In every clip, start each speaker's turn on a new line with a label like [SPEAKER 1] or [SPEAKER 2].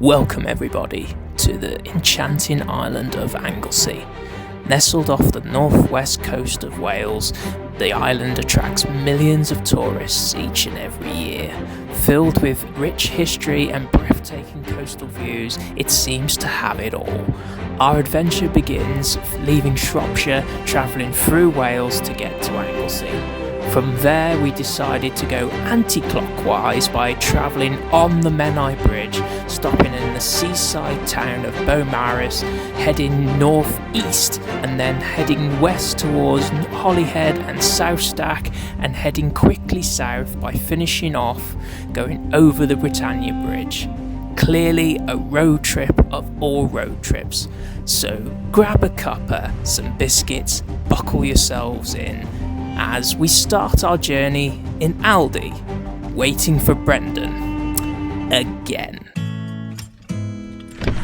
[SPEAKER 1] Welcome everybody to the enchanting island of Anglesey. Nestled off the northwest coast of Wales, the island attracts millions of tourists each and every year. Filled with rich history and breathtaking coastal views, it seems to have it all. Our adventure begins leaving Shropshire, travelling through Wales to get to Anglesey. From there we decided to go anti-clockwise by travelling on the Menai Bridge, stopping in the seaside town of Beaumaris, heading north-east and then heading west towards Holyhead and South Stack, and heading quickly south by finishing off going over the Britannia Bridge. Clearly a road trip of all road trips. So grab a cuppa, some biscuits, buckle yourselves in as we start our journey in Aldi, waiting for Brendan again.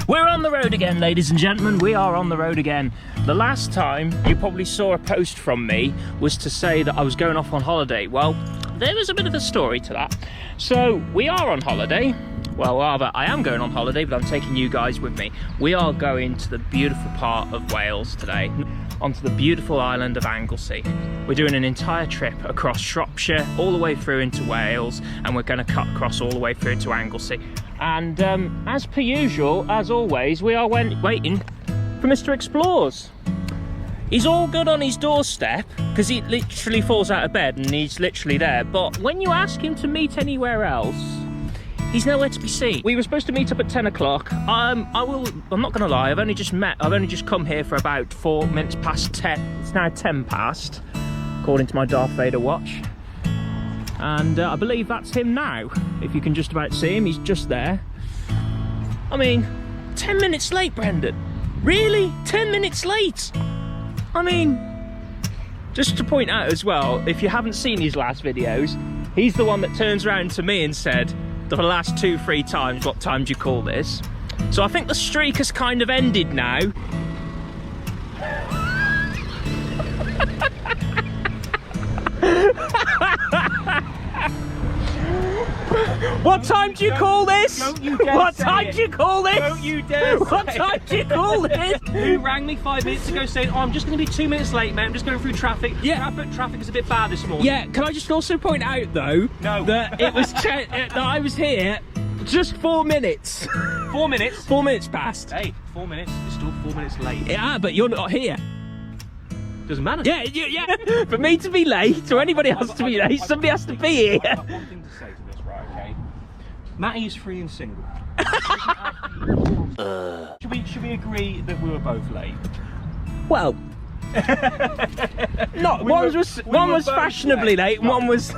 [SPEAKER 1] We're on the road again, ladies and gentlemen. We are on the road again. The last time you probably saw a post from me was to say that I was going off on holiday. Well, there was a bit of a story to that. So we are on holiday. Well, rather, I am going on holiday, but I'm taking you guys with me. We are going to the beautiful part of Wales today, onto the beautiful island of Anglesey. We're doing an entire trip across Shropshire, all the way through into Wales, and we're going to cut across all the way through to Anglesey. And as per usual, as always, we are waiting for Mr. Explores. He's all good on his doorstep, because he literally falls out of bed and he's literally there. But when you ask him to meet anywhere else, he's nowhere to be seen. We were supposed to meet up at 10 o'clock. I'm not gonna lie, I've only just come here for about 4 minutes past 10. It's now 10 past, according to my Darth Vader watch. And I believe that's him now. If you can just about see him, he's just there. I mean, 10 minutes late, Brendan. Really? 10 minutes late? I mean, just to point out as well, if you haven't seen his last videos, he's the one that turns around to me and said, the last 2-3 times, what time do you call this? So I think the streak has kind of ended now. What time do you call this?
[SPEAKER 2] Don't you dare
[SPEAKER 1] What
[SPEAKER 2] say
[SPEAKER 1] time
[SPEAKER 2] it.
[SPEAKER 1] do you call this?
[SPEAKER 2] Don't you dare
[SPEAKER 1] What
[SPEAKER 2] say
[SPEAKER 1] time do you call this?
[SPEAKER 2] Who rang me 5 minutes ago saying, oh, I'm just going to be 2 minutes late, mate, I'm just going through traffic.
[SPEAKER 1] Yeah.
[SPEAKER 2] Traffic is a bit bad this morning.
[SPEAKER 1] Yeah, can I just also point out though,
[SPEAKER 2] No.
[SPEAKER 1] that it was that I was here just 4 minutes.
[SPEAKER 2] 4 minutes?
[SPEAKER 1] 4 minutes past.
[SPEAKER 2] Hey, 4 minutes, it's still 4 minutes late.
[SPEAKER 1] Yeah, but you're not here.
[SPEAKER 2] Doesn't matter.
[SPEAKER 1] Yeah. For me to be late, or anybody else to be late, somebody has to be here.
[SPEAKER 2] I've got one thing to say to this, right, okay? Matty is free and single. Should we agree that we were both late?
[SPEAKER 1] Well, one was fashionably late, and one was.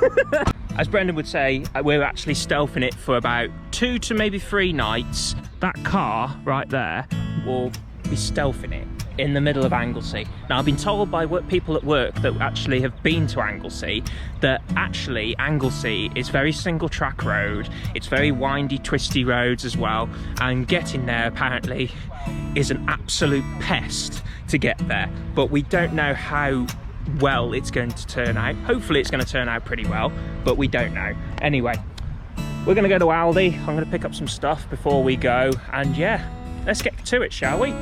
[SPEAKER 1] As Brendan would say, we're actually stealthing it for about 2 to maybe 3 nights. That car right there will be stealthing it in the middle of Anglesey. Now, I've been told by people at work that actually have been to Anglesey that actually Anglesey is very single track road. It's very windy, twisty roads as well, and getting there apparently is an absolute pest to get there. But we don't know how well it's going to turn out. Hopefully it's going to turn out pretty well, but we don't know. Anyway, we're going to go to Aldi. I'm going to pick up some stuff before we go, and yeah, let's get to it, shall we?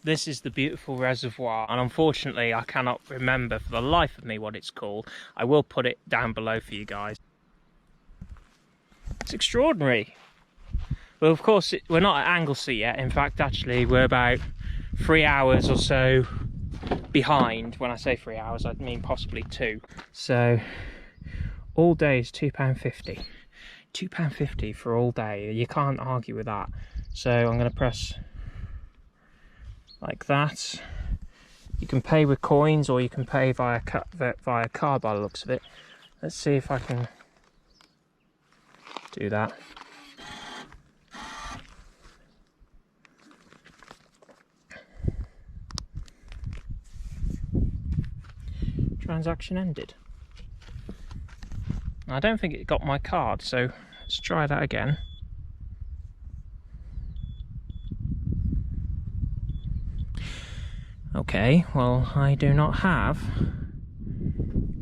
[SPEAKER 1] This is the beautiful reservoir, and unfortunately I cannot remember for the life of me what it's called. I will put it down below for you guys. It's extraordinary. Well, of course, we're not at Anglesey yet. In fact, actually, we're about 3 hours or so behind. When I say 3 hours, I mean possibly 2. So all day is £2.50. £2.50 for all day. You can't argue with that. So I'm going to press like that. You can pay with coins or you can pay via card by the looks of it. Let's see if I can do that. Transaction ended. I don't think it got my card, so let's try that again. Okay, well, I do not have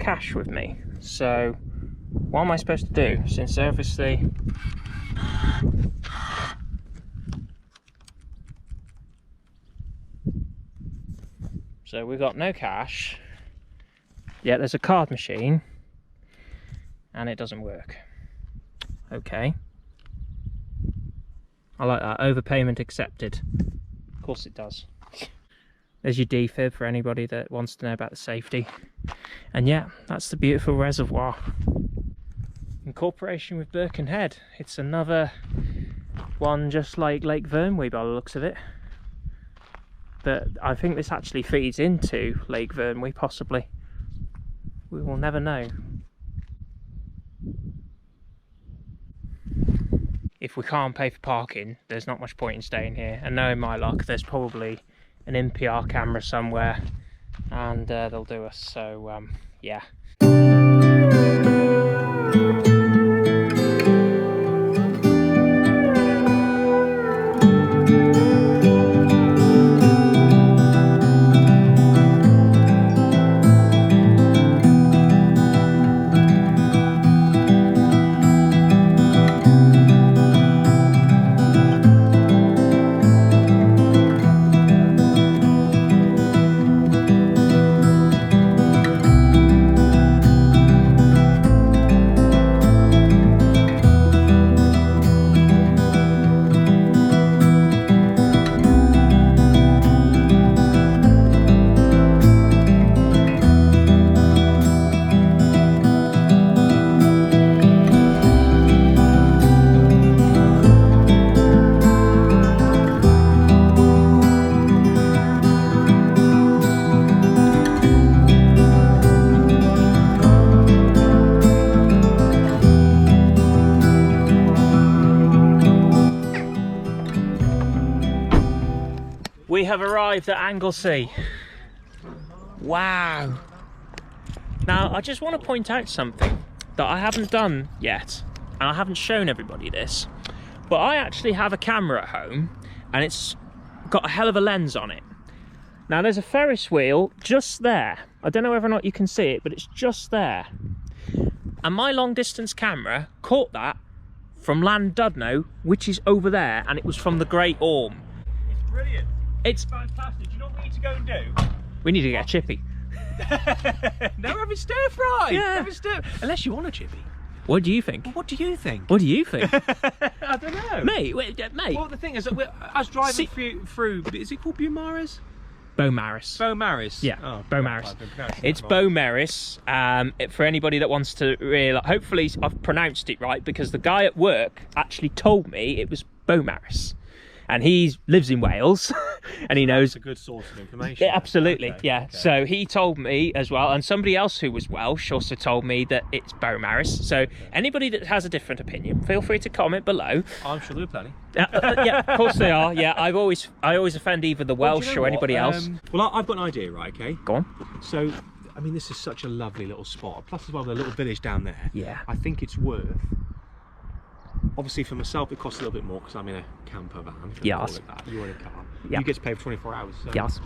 [SPEAKER 1] cash with me, so what am I supposed to do? Since obviously so we've got no cash. Yeah, there's a card machine and it doesn't work. Okay, I like that. Overpayment accepted. Of course it does. There's your defib for anybody that wants to know about the safety. And yeah, that's the beautiful reservoir. In cooperation with Birkenhead. It's another one just like Lake Vyrnwy by the looks of it. But I think this actually feeds into Lake Vyrnwy, possibly. We will never know. If we can't pay for parking, there's not much point in staying here. And knowing my luck, there's probably an NPR camera somewhere and they'll do us. So yeah. We have arrived at Anglesey. Wow. Now, I just want to point out something that I haven't done yet, and I haven't shown everybody this, but I actually have a camera at home, and it's got a hell of a lens on it. Now, there's a Ferris wheel just there. I don't know whether or not you can see it, but it's just there. And my long distance camera caught that from Llandudno, which is over there, and it was from the Great Orme.
[SPEAKER 2] It's brilliant.
[SPEAKER 1] It's
[SPEAKER 2] fantastic. Do you know what we need to go and do?
[SPEAKER 1] We need to get a chippy.
[SPEAKER 2] No, have it stir fry.
[SPEAKER 1] Yeah.
[SPEAKER 2] Have it stir. Unless you want a chippy.
[SPEAKER 1] What do you think?
[SPEAKER 2] Well, what do you think?
[SPEAKER 1] What do you think?
[SPEAKER 2] I don't know.
[SPEAKER 1] Mate.
[SPEAKER 2] Well, the thing is that I was driving through. Is it called Beaumaris?
[SPEAKER 1] Beaumaris.
[SPEAKER 2] Beaumaris.
[SPEAKER 1] Yeah,
[SPEAKER 2] oh,
[SPEAKER 1] Beaumaris. It's Beaumaris. For anybody that wants to realise, hopefully I've pronounced it right, because the guy at work actually told me it was Beaumaris. And he lives in Wales, and he knows.
[SPEAKER 2] That's a good source of information.
[SPEAKER 1] Yeah, absolutely,
[SPEAKER 2] okay,
[SPEAKER 1] yeah.
[SPEAKER 2] Okay.
[SPEAKER 1] So he told me as well, and somebody else who was Welsh also told me that it's Beaumaris. So anybody that has a different opinion, feel free to comment below.
[SPEAKER 2] I'm sure there are plenty.
[SPEAKER 1] Yeah, of course they are. Yeah, I always offend either the Welsh
[SPEAKER 2] you know
[SPEAKER 1] or anybody else.
[SPEAKER 2] Well, I've got an idea, right? Okay.
[SPEAKER 1] Go on.
[SPEAKER 2] So, I mean, this is such a lovely little spot. Plus, as well, the little village down there.
[SPEAKER 1] Yeah.
[SPEAKER 2] I think it's worth. Obviously, for myself, it costs a little bit more because I'm in a camper van.
[SPEAKER 1] Yes.
[SPEAKER 2] You're in a car.
[SPEAKER 1] Yeah.
[SPEAKER 2] You get to pay for 24 hours. So
[SPEAKER 1] Yes.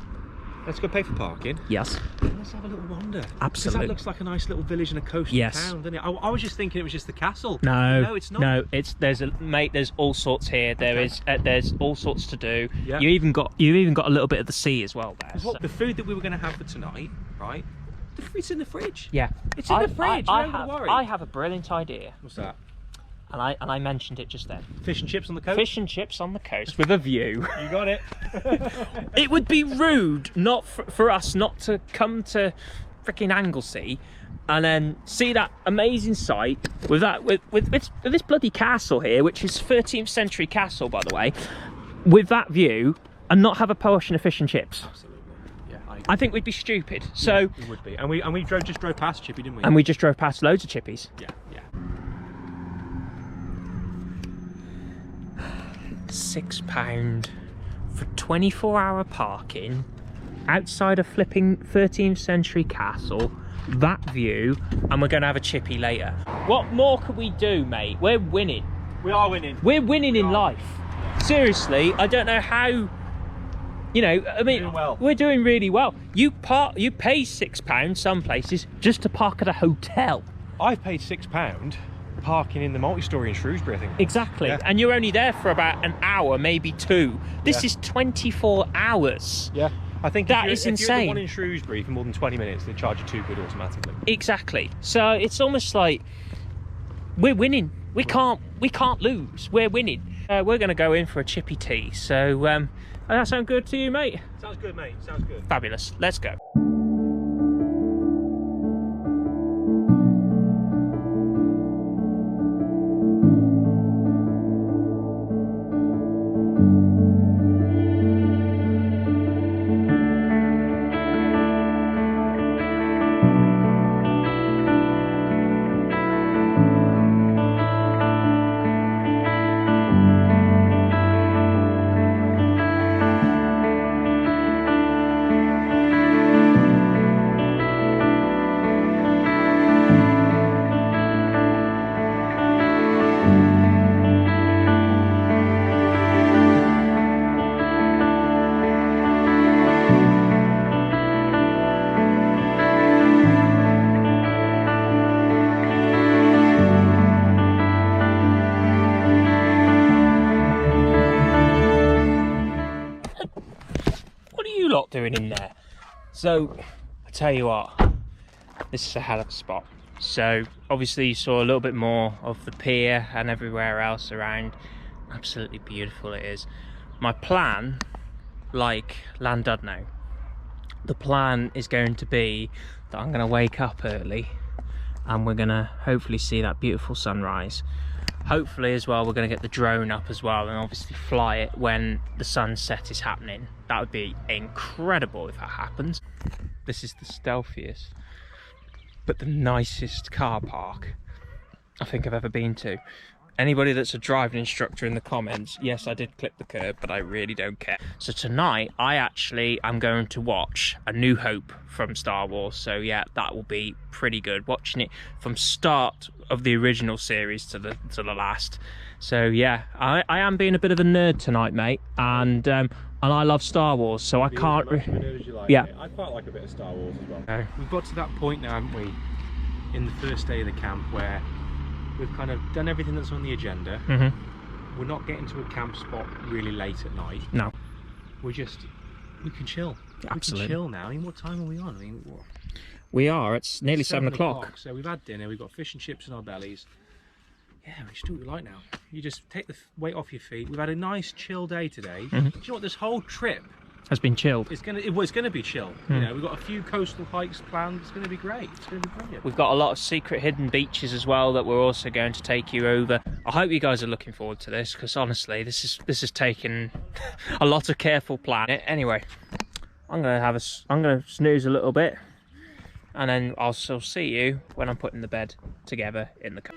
[SPEAKER 2] Let's go pay for parking.
[SPEAKER 1] Yes.
[SPEAKER 2] Let's have a little wander.
[SPEAKER 1] Absolutely.
[SPEAKER 2] Because that looks like a nice little village and a coastal town, doesn't it? I was just thinking it was just the castle.
[SPEAKER 1] No,
[SPEAKER 2] it's not.
[SPEAKER 1] No, there's all sorts here. There's all sorts to do.
[SPEAKER 2] Yeah.
[SPEAKER 1] You've even got a little bit of the sea as well there.
[SPEAKER 2] What, the food that we were going to have for tonight, right? It's in the fridge.
[SPEAKER 1] Yeah.
[SPEAKER 2] It's in the fridge.
[SPEAKER 1] I
[SPEAKER 2] don't worry.
[SPEAKER 1] have a brilliant idea.
[SPEAKER 2] What's that?
[SPEAKER 1] and I mentioned it just then.
[SPEAKER 2] Fish and chips on the coast?
[SPEAKER 1] Fish and chips on the coast with a view.
[SPEAKER 2] You got it.
[SPEAKER 1] It would be rude not for us not to come to freaking Anglesey and then see that amazing sight with this bloody castle here, which is 13th century castle, by the way, with that view, and not have a portion of fish and chips.
[SPEAKER 2] Absolutely. Yeah,
[SPEAKER 1] I think we'd be stupid. So
[SPEAKER 2] yeah, we would be. And we just drove past Chippy, didn't we?
[SPEAKER 1] And we just drove past loads of chippies.
[SPEAKER 2] Yeah, yeah.
[SPEAKER 1] £6 for 24-hour parking outside a flipping 13th century castle, that view, and we're going to have a chippy later. What more could we do, mate? We're winning.
[SPEAKER 2] We are winning.
[SPEAKER 1] We're winning in life. Seriously, I don't know how. You know, I mean,
[SPEAKER 2] Doing well.
[SPEAKER 1] We're doing really well. You pay £6 some places just to park at a hotel.
[SPEAKER 2] I've paid £6 parking in the multi-story in Shrewsbury, I think.
[SPEAKER 1] Exactly,
[SPEAKER 2] Yeah.
[SPEAKER 1] and you're only there for about an hour, maybe 2. This
[SPEAKER 2] Yeah.
[SPEAKER 1] is 24 hours.
[SPEAKER 2] Yeah. I think
[SPEAKER 1] That
[SPEAKER 2] if
[SPEAKER 1] is
[SPEAKER 2] you're the
[SPEAKER 1] insane.
[SPEAKER 2] one in Shrewsbury for more than 20 minutes, they charge you £2 automatically.
[SPEAKER 1] Exactly. So it's almost like we're winning. We can't lose. We're winning. We're going to go in for a chippy tea. So does that sound good to you, mate?
[SPEAKER 2] Sounds good, mate. Sounds good.
[SPEAKER 1] Fabulous. Let's go. Doing in there. So I tell you what, this is a hell of a spot. So obviously you saw a little bit more of the pier and everywhere else around. Absolutely beautiful it is. My plan, like Llandudno, the plan is going to be that I'm going to wake up early and we're going to hopefully see that beautiful sunrise. Hopefully as well we're going to get the drone up as well and obviously fly it when the sunset is happening. That would be incredible if that happens. This is the stealthiest but the nicest car park I think I've ever been to. Anybody that's a driving instructor in the comments, yes, I did clip the curb, but I really don't care. So tonight, I actually am going to watch A New Hope from Star Wars. So yeah, that will be pretty good. Watching it from start of the original series to the last. So yeah, I am being a bit of a nerd tonight, mate, and I love Star Wars, so I can't. Yeah,
[SPEAKER 2] I quite like a bit of Star Wars as well.
[SPEAKER 1] Okay.
[SPEAKER 2] We've got to that point now, haven't we, in the first day of the camp where we've kind of done everything that's on the agenda. We're not getting to a camp spot really late at night.
[SPEAKER 1] No.
[SPEAKER 2] We can chill.
[SPEAKER 1] Absolutely.
[SPEAKER 2] We can chill now. I mean, what time are we on? I mean, what?
[SPEAKER 1] We are. It's nearly 7 o'clock.
[SPEAKER 2] So we've had dinner. We've got fish and chips in our bellies. Yeah, we just do what we like now. You just take the weight off your feet. We've had a nice chill day today. Do you know what? This whole trip
[SPEAKER 1] Has been chilled.
[SPEAKER 2] it's gonna be chill. You know, we've got a few coastal hikes planned. It's gonna be great. It's gonna be brilliant.
[SPEAKER 1] We've got a lot of secret hidden beaches as well that we're also going to take you over. I hope you guys are looking forward to this, because honestly, this is taking a lot of careful planning. Anyway, I'm gonna snooze a little bit, and then I'll still see you when I'm putting the bed together in the car.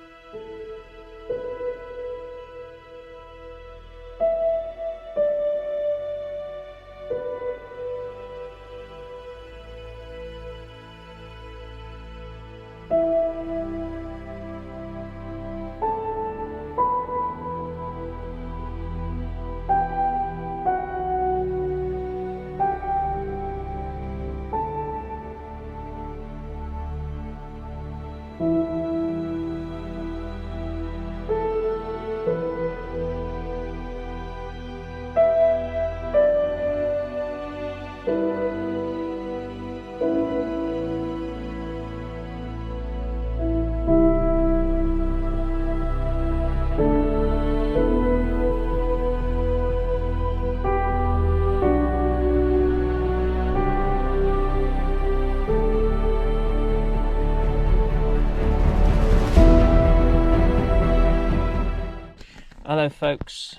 [SPEAKER 1] Hello folks,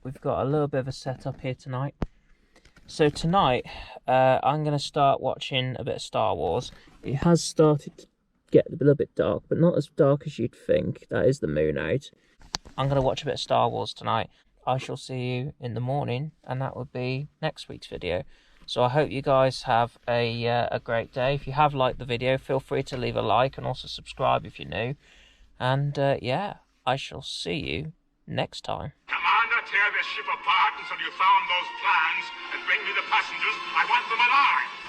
[SPEAKER 1] we've got a little bit of a setup here tonight. So tonight I'm going to start watching a bit of Star Wars. It has started to get a little bit dark, but not as dark as you'd think. That is the moon out. I'm going to watch a bit of Star Wars tonight. I shall see you in the morning, and that would be next week's video. So I hope you guys have a great day. If you have liked the video, feel free to leave a like and also subscribe if you're new. And yeah, I shall see you next time.
[SPEAKER 3] Commander, tear this ship apart until you found those plans and bring me the passengers. I want them alive.